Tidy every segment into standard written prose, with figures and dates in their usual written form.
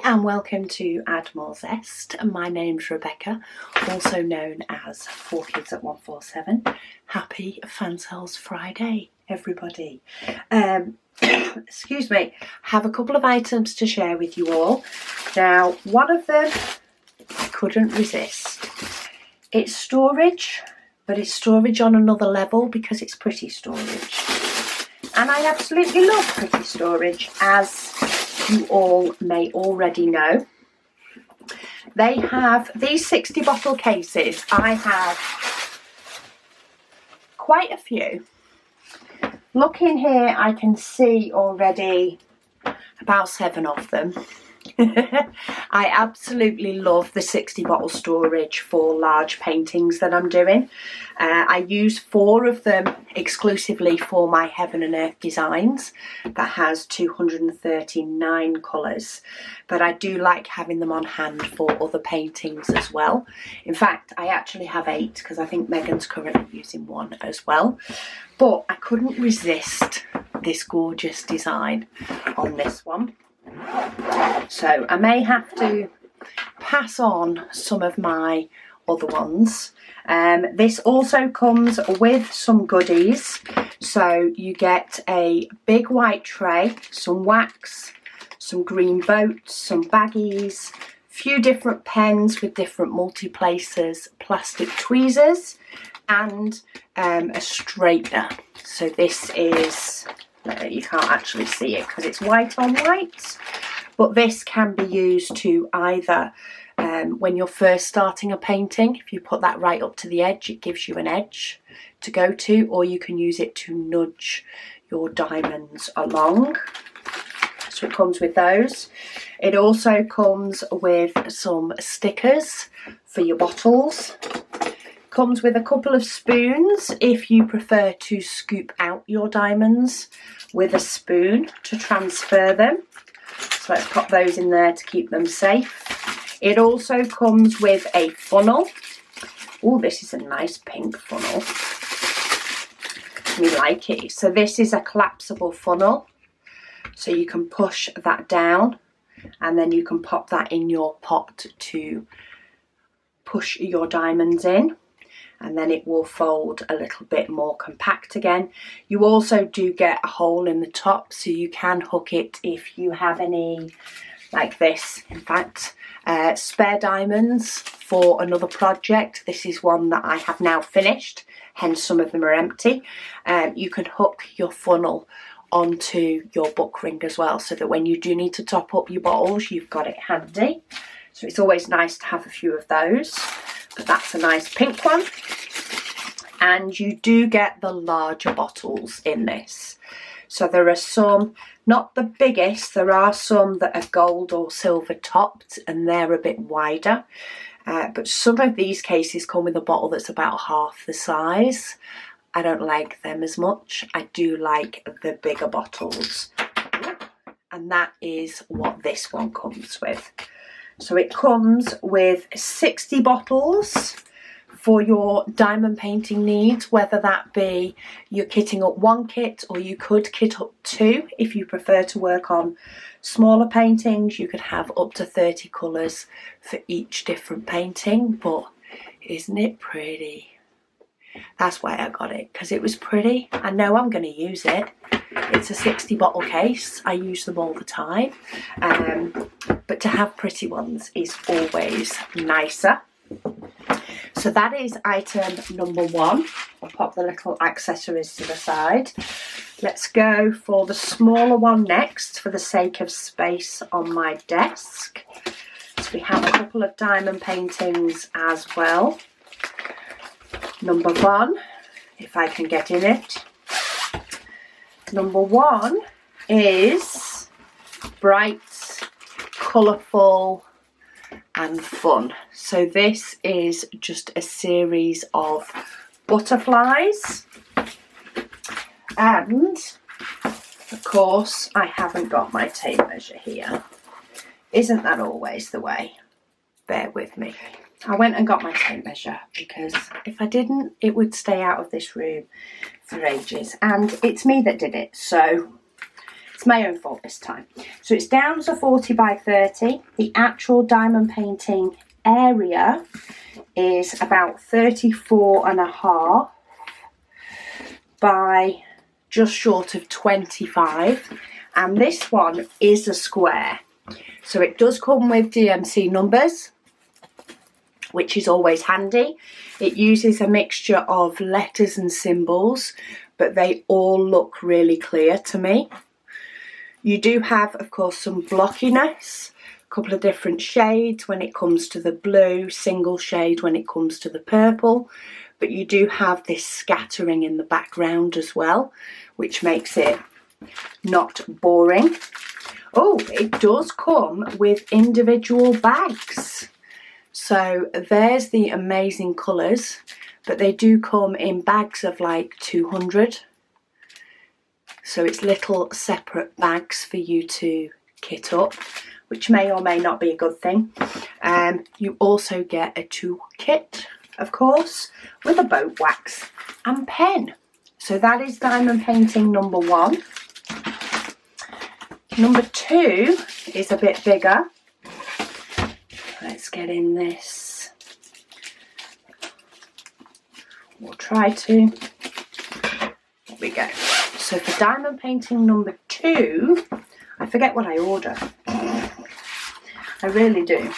and welcome to Add More Zest. My name's Rebecca, also known as 4Kids at 147. Happy Fansells Friday, everybody. Excuse me, have a couple of items to share with you all. Now, one of them I couldn't resist. It's storage, but it's storage on another level because it's pretty storage. And I absolutely love pretty storage, as you all may already know. They have these 60 bottle cases. I have quite a few. Look in here, I can see already about 7 of them. I absolutely love the 60 bottle storage for large paintings that I'm doing. I use 4 of them exclusively for my Heaven and Earth designs. That has 239 colours, but I do like having them on hand for other paintings as well. In fact, I actually have 8 because I think Megan's currently using 1 as well. But I couldn't resist this gorgeous design on this one. So I may have to pass on some of my other ones. This also comes with some goodies. So you get a big white tray, some wax, some green boats, some baggies, a few different pens with different multi-placers, plastic tweezers, and a straightener. So this is... you can't actually see it because it's white on white, but this can be used to either when you're first starting a painting, if you put that right up to the edge, it gives you an edge to go to, or you can use it to nudge your diamonds along. So it comes with those. It also comes with some stickers for your bottles. Comes with a couple of spoons if you prefer to scoop out your diamonds with a spoon to transfer them. So let's pop those in there to keep them safe. It also comes with a funnel. Oh, this is a nice pink funnel. We like it. So this is a collapsible funnel. So you can push that down and then you can pop that in your pot to push your diamonds in. And then it will fold a little bit more compact again. You also do get a hole in the top, so you can hook it if you have any, like this, in fact, spare diamonds for another project. This is one that I have now finished, hence some of them are empty. You can hook your funnel onto your book ring as well, so that when you do need to top up your bottles, you've got it handy. So it's always nice to have a few of those. But that's a nice pink one. And you do get the larger bottles in this. So there are some, not the biggest, there are some that are gold or silver topped and they're a bit wider. But some of these cases come with a bottle that's about half the size. I don't like them as much. I do like the bigger bottles. And that is what this one comes with. So it comes with 60 bottles for your diamond painting needs, whether that be you're kitting up 1 kit or you could kit up 2 if you prefer to work on smaller paintings. You could have up to 30 colours for each different painting, but isn't it pretty? That's why I got it, because it was pretty. I know I'm going to use it. It's a 60 bottle case. I use them all the time. But to have pretty ones is always nicer. So that is item number 1. I'll pop the little accessories to the side. Let's go for the smaller one next, for the sake of space on my desk. So we have a couple of diamond paintings as well. Number 1, if I can get in it. Number 1 is bright, colourful and fun. So this is just a series of butterflies. And, of course, I haven't got my tape measure here. Isn't that always the way? Bear with me. I went and got my tape measure because if I didn't, it would stay out of this room for ages. And it's me that did it, so It's my own fault this time. So it's down as a 40 by 30. The actual diamond painting area is about 34.5 by just short of 25. And this one is a square. So it does come with DMC numbers, which is always handy. It uses a mixture of letters and symbols, but they all look really clear to me. You do have, of course, some blockiness, a couple of different shades when it comes to the blue, single shade when it comes to the purple, but you do have this scattering in the background as well, which makes it not boring. Oh, it does come with individual bags. So there's the amazing colours, but they do come in bags of like 200. So it's little separate bags for you to kit up, which may or may not be a good thing. You also get a toolkit, of course, with a boat wax and pen. So that is diamond painting number 1. Number 2 is a bit bigger. Let's get in this. We'll try to. There we go. So for diamond painting number 2, I forget what I order. I really do.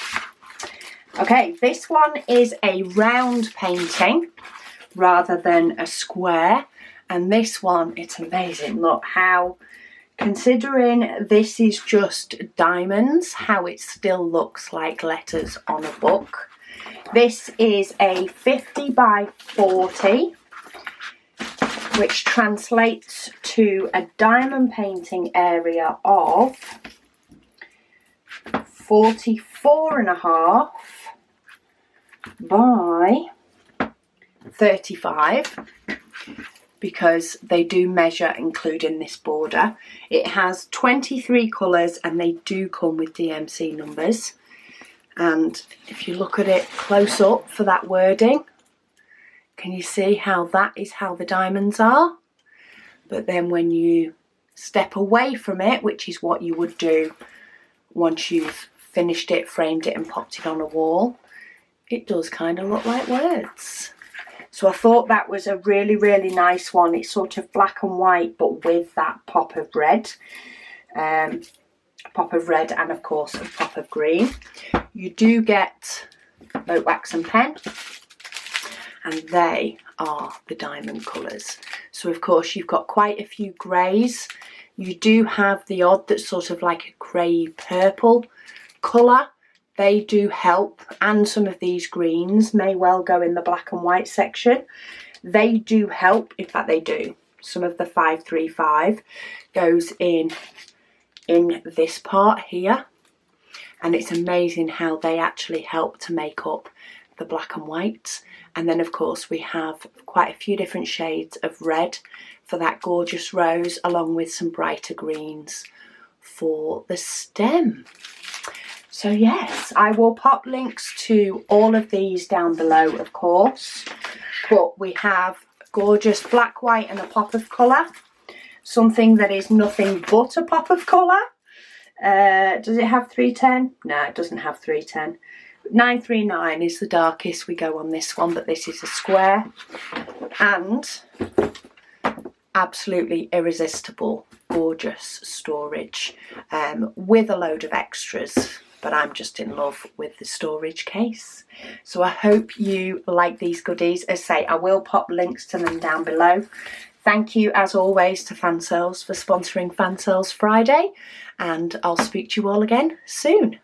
Okay, this one is a round painting rather than a square. And this one, it's amazing. Look how, considering this is just diamonds, how it still looks like letters on a book. This is a 50 by 40, which translates to a diamond painting area of 44.5 by 35. Because they do measure including this border. It has 23 colours and they do come with DMC numbers. And if you look at it close up for that wording, can you see how that is how the diamonds are? But then when you step away from it, which is what you would do once you've finished it, framed it and popped it on a wall, it does kind of look like words. So I thought that was a really, really nice one. It's sort of black and white, but with that pop of red. Pop of red and, of course, a pop of green. You do get boat wax and pen. And they are the diamond colours. So, of course, you've got quite a few greys. You do have the odd that's sort of like a grey purple colour. They do help, and some of these greens may well go in the black and white section. They do help, in fact they do. Some of the 535 goes in this part here, and it's amazing how they actually help to make up the black and whites. And then of course we have quite a few different shades of red for that gorgeous rose, along with some brighter greens for the stem. So yes, I will pop links to all of these down below, of course. But we have gorgeous black, white and a pop of colour. Something that is nothing but a pop of colour. Does it have 310? No, it doesn't have 310. 939 is the darkest we go on this one, but this is a square. And absolutely irresistible, gorgeous storage with a load of extras. But I'm just in love with the storage case. So I hope you like these goodies. As I say, I will pop links to them down below. Thank you, as always, to Fansells for sponsoring Fansells Friday. And I'll speak to you all again soon.